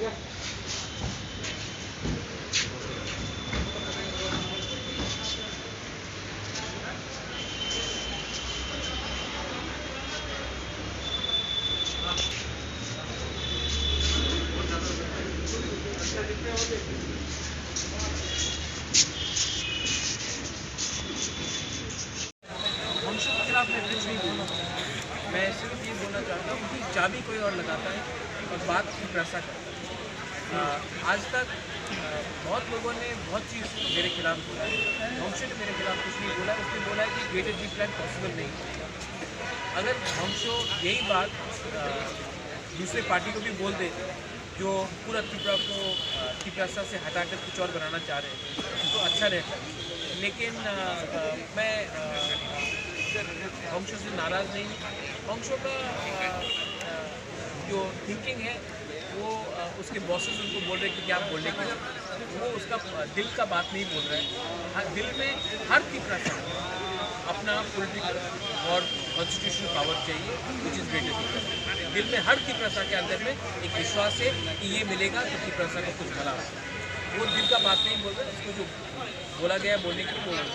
वंशों के खिलाफ मैं कुछ नहीं बोलूँ। मैं सिर्फ ये बोलना चाहता हूँ कि चाबी कोई और लगाता है और बात की प्रसा करता है। आज तक बहुत लोगों ने बहुत चीज़ मेरे खिलाफ बोला है। वंशों ने मेरे खिलाफ कुछ नहीं बोला। उसने बोला है कि ग्रेटर जी प्लान पॉसिबल नहीं है। अगर वंशों यही बात दूसरे पार्टी को भी बोल दे जो पूरा त्रिपुरा को त्रिपुरा से हटाकर कुछ और बनाना चाह रहे हैं तो अच्छा रहता। लेकिन मैं वंशों से नाराज़ नहीं हूँ। वंशों का जो थिंकिंग है वो उसके बॉसेस उनको बोल रहे हैं कि क्या बोलने की, वो उसका दिल का बात नहीं बोल रहा है। दिल में हर त्रिपुरा से अपना पॉलिटिकल और कॉन्स्टिट्यूशनल पावर चाहिए विच इज़ ग्रेटर। दिल में हर त्रिपुरा के अंदर में एक विश्वास है कि ये मिलेगा तो त्रिपुरा को कुछ भला होगा। वो दिल का बात नहीं बोल रहे, उसको जो बोला गया बोलने के लिए बोल रहे।